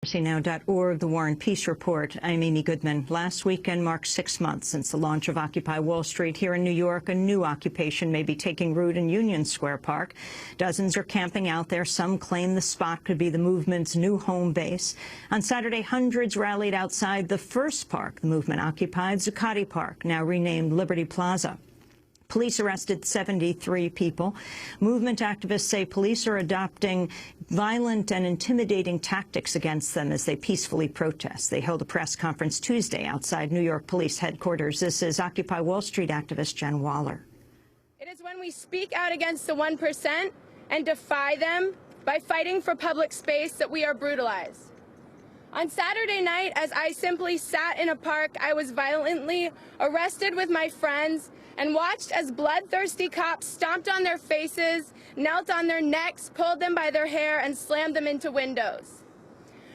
Now.org, the War and Peace Report. I'm Amy Goodman. Last weekend marked 6 months since the launch of Occupy Wall Street. Here in New York, a new occupation may be taking root in Union Square Park. Dozens are camping out there. Some claim the spot could be the movement's new home base. On Saturday, hundreds rallied outside the first park the movement occupied, Zuccotti Park, now renamed Liberty Plaza. Police arrested 73 people. Movement activists say police are adopting violent and intimidating tactics against them as they peacefully protest. They held a press conference Tuesday outside New York Police headquarters. This is Occupy Wall Street activist Jen Waller. It is when we speak out against the 1% and defy them by fighting for public space that we are brutalized. On Saturday night, as I simply sat in a park, I was violently arrested with my friends and watched as bloodthirsty cops stomped on their faces, knelt on their necks, pulled them by their hair, and slammed them into windows.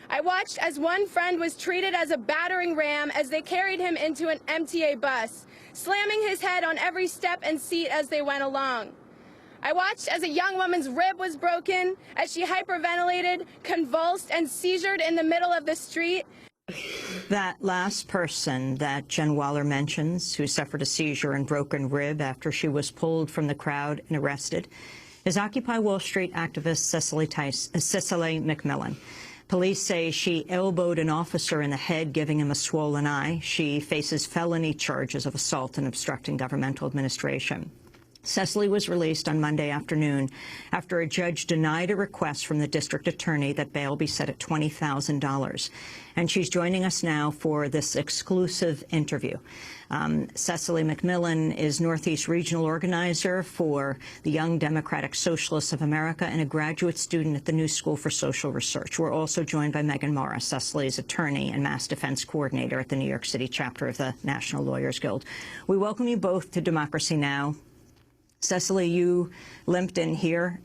I watched as one friend was treated as a battering ram as they carried him into an MTA bus, slamming his head on every step and seat as they went along. I watched as a young woman's rib was broken, as she hyperventilated, convulsed, and seizured in the middle of the street. That last person that Jen Waller mentions, who suffered a seizure and broken rib after she was pulled from the crowd and arrested, is Occupy Wall Street activist Cecily McMillan. Police say she elbowed an officer in the head, giving him a swollen eye. She faces felony charges of assault and obstructing governmental administration. Cecily was released on Monday afternoon after a judge denied a request from the district attorney that bail be set at $20,000. And she's joining us now for this exclusive interview. Cecily McMillan is Northeast Regional Organizer for the Young Democratic Socialists of America and a graduate student at the New School for Social Research. We're also joined by Megan Morris, Cecily's attorney and mass defense coordinator at the New York City chapter of the National Lawyers Guild. We welcome you both to Democracy Now! Cecily, you limped in here.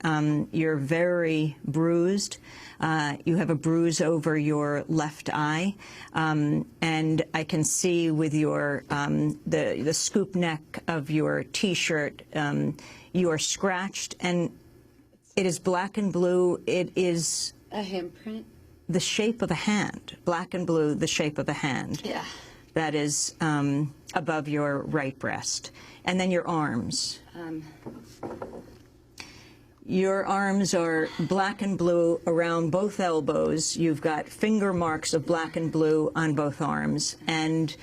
You're very bruised. You have a bruise over your left eye, and I can see with your the scoop neck of your T-shirt, you are scratched, and it is black and blue. It is a handprint, the shape of a hand, black and blue, the shape of a hand. Yeah. That is above your right breast, and then your arms. Your arms are black and blue around both elbows. You've got finger marks of black and blue on both arms, and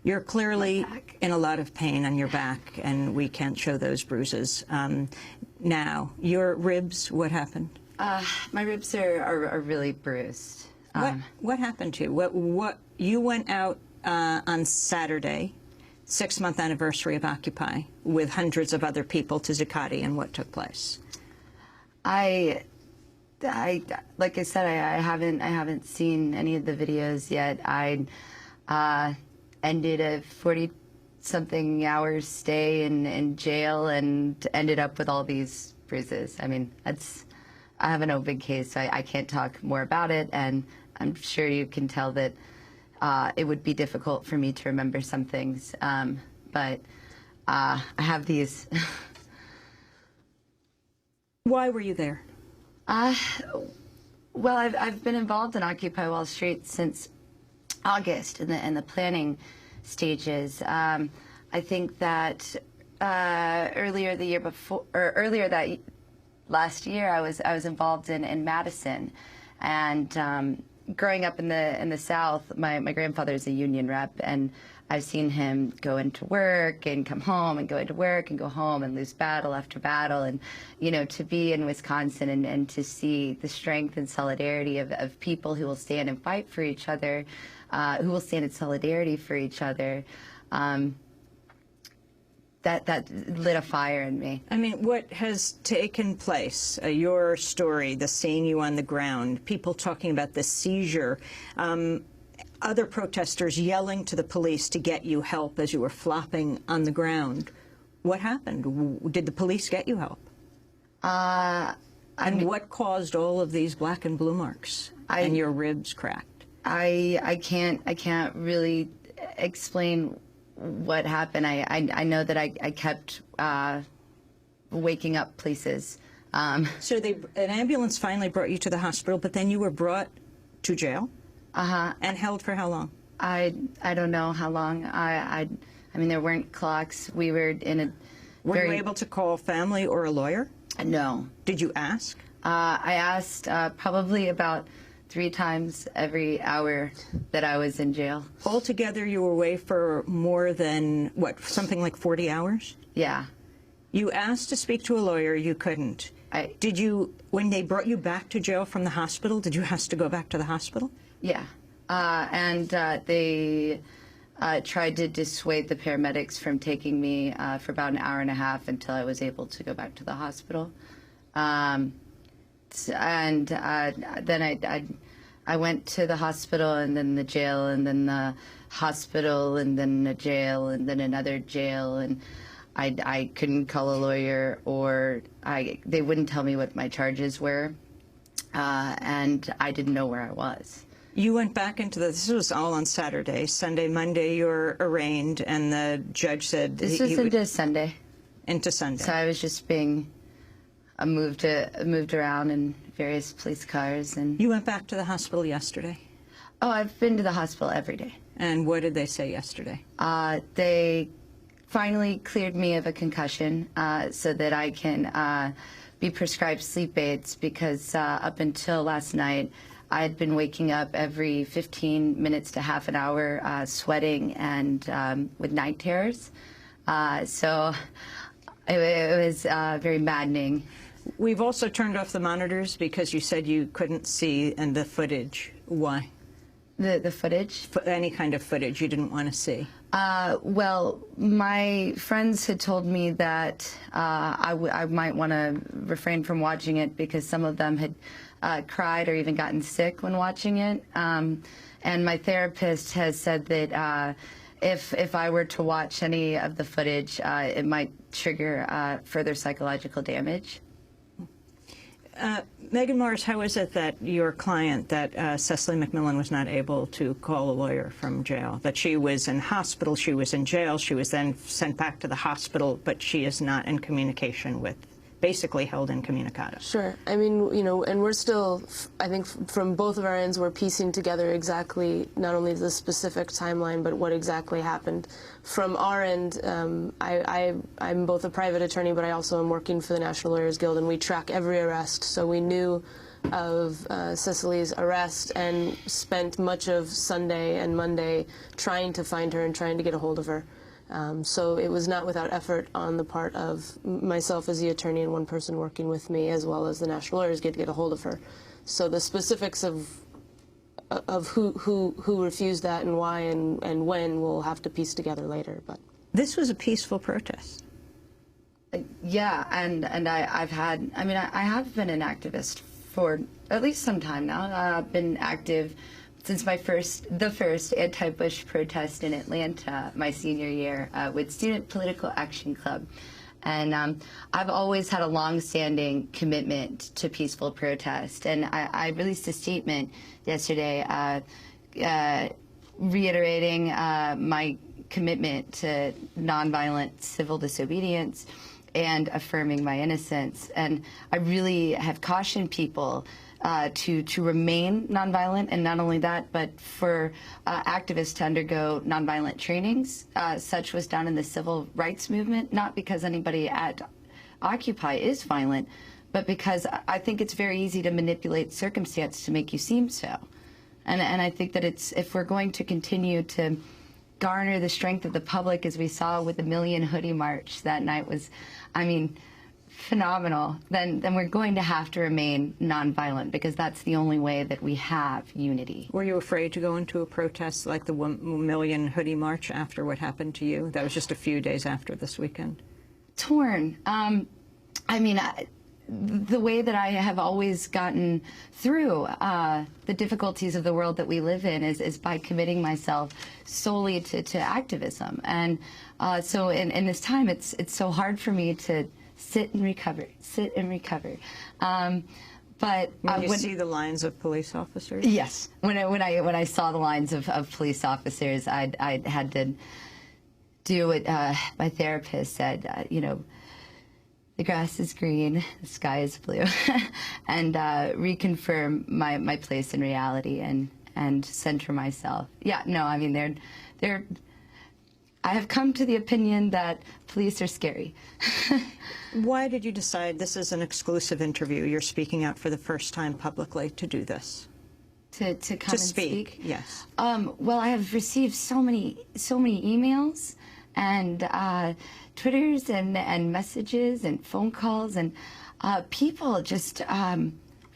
you're clearly in a lot of pain on your back, and we can't show those bruises. Now, your ribs, what happened? My ribs are really bruised. What happened to you? What you went out on Saturday, 6-month anniversary of Occupy, with hundreds of other people to Zuccotti, and what took place? Like I said, I haven't seen any of the videos yet. I ended a 40-something hours stay in jail and ended up with all these bruises. I mean, I have an open case, so I can't talk more about it, and I'm sure you can tell that it would be difficult for me to remember some things, but I have these. Why were you there? Well, I've been involved in Occupy Wall Street since August in the planning stages. I think that earlier that last year, I was involved in Madison, and growing up in the South, my grandfather's a union rep, and I've seen him go into work and come home and go into work and go home and lose battle after battle. And, you know, to be in Wisconsin and to see the strength and solidarity of people who will stand and fight for each other, who will stand in solidarity for each other, that lit a fire in me. I mean, what has taken place, your story, the seeing you on the ground, people talking about the seizure, other protesters yelling to the police to get you help as you were flopping on the ground. What happened? Did the police get you help? And what caused all of these black and blue marks and your ribs cracked? I can't really explain what happened. I know that I kept waking up places. So an ambulance finally brought you to the hospital, but then you were brought to jail? And held for how long? I don't know how long. I mean, there weren't clocks. We were in a Were you able to call family or a lawyer? No. Did you ask? I asked probably about 3 times every hour that I was in jail. Altogether, you were away for more than, what, something like 40 hours? Yeah. You asked to speak to a lawyer, you couldn't. Did you, when they brought you back to jail from the hospital, did you ask to go back to the hospital? Yeah. And they tried to dissuade the paramedics from taking me for about an hour and a half until I was able to go back to the hospital. And then I went to the hospital and then the jail and then the hospital and then a jail and then another jail, and I couldn't call a lawyer, or they wouldn't tell me what my charges were, and I didn't know where I was. You went back into this was all on Saturday. Sunday, Monday, you were arraigned, and the judge said... This was into Sunday. Into Sunday. So I was just being moved around in various police cars. And you went back to the hospital yesterday? Oh, I've been to the hospital every day. And what did they say yesterday? They finally cleared me of a concussion so that I can be prescribed sleep aids, because up until last night, I had been waking up every 15 minutes to half an hour sweating and with night terrors. So it was very maddening. We've also turned off the monitors because you said you couldn't see and the footage. Why? The footage? Any kind of footage you didn't want to see? Well, my friends had told me that I might want to refrain from watching it because some of them had cried or even gotten sick when watching it. And my therapist has said that if I were to watch any of the footage, it might trigger further psychological damage. Megan Morris, how is it that your client, that Cecily McMillan, was not able to call a lawyer from jail? That she was in hospital, she was in jail, she was then sent back to the hospital, but she is not in communication with, basically held incommunicado. Sure. I mean, you know, and we're still, I think from both of our ends, we're piecing together exactly not only the specific timeline, but what exactly happened. From our end, I'm both a private attorney, but I also am working for the National Lawyers Guild, and we track every arrest. So we knew of Cecily's arrest and spent much of Sunday and Monday trying to find her and trying to get a hold of her. So it was not without effort on the part of myself as the attorney and one person working with me, as well as the National Lawyers Guild, to get a hold of her. So the specifics of who refused that and why and when we'll have to piece together later. But this was a peaceful protest. Yeah, and I have been an activist for at least some time now. I've been active since the first anti-Bush protest in Atlanta my senior year with Student Political Action Club. And I've always had a long-standing commitment to peaceful protest. And I released a statement yesterday reiterating my commitment to nonviolent civil disobedience and affirming my innocence. And I really have cautioned people to remain nonviolent, and not only that, but for activists to undergo nonviolent trainings. Such was done in the civil rights movement, not because anybody at Occupy is violent, but because I think it's very easy to manipulate circumstance to make you seem so. And I think that if we're going to continue to garner the strength of the public, as we saw with the Million Hoodie March that night was, I mean, phenomenal, then we're going to have to remain nonviolent, because that's the only way that we have unity. Were you afraid to go into a protest like the Million Hoodie March after what happened to you? That was just a few days after this weekend. Torn. I mean, the way that I have always gotten through the difficulties of the world that we live in is by committing myself solely to activism. And so in this time, it's so hard for me to sit and recover. But when you see the lines of police officers? Yes. When I saw the lines of police officers, I had to do what my therapist said. You know, the grass is green, the sky is blue, and reconfirm my place in reality, and and center myself. Yeah, no, I mean, I have come to the opinion that police are scary. Why did you decide this is an exclusive interview? You're speaking out for the first time publicly to do this. To come and speak? Yes. Well, I have received so many emails and Twitters and messages and phone calls, and people just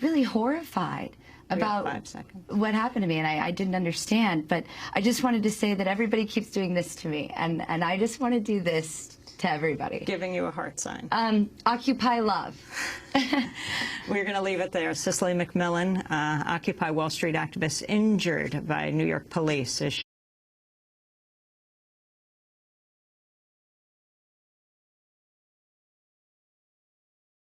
really horrified about 5 seconds. what happened to me, and I didn't understand. But I just wanted to say that everybody keeps doing this to me, and I just want to do this to everybody. Giving you a heart sign. Occupy love. We're going to leave it there. Cicely McMillan, Occupy Wall Street activist, injured by New York police as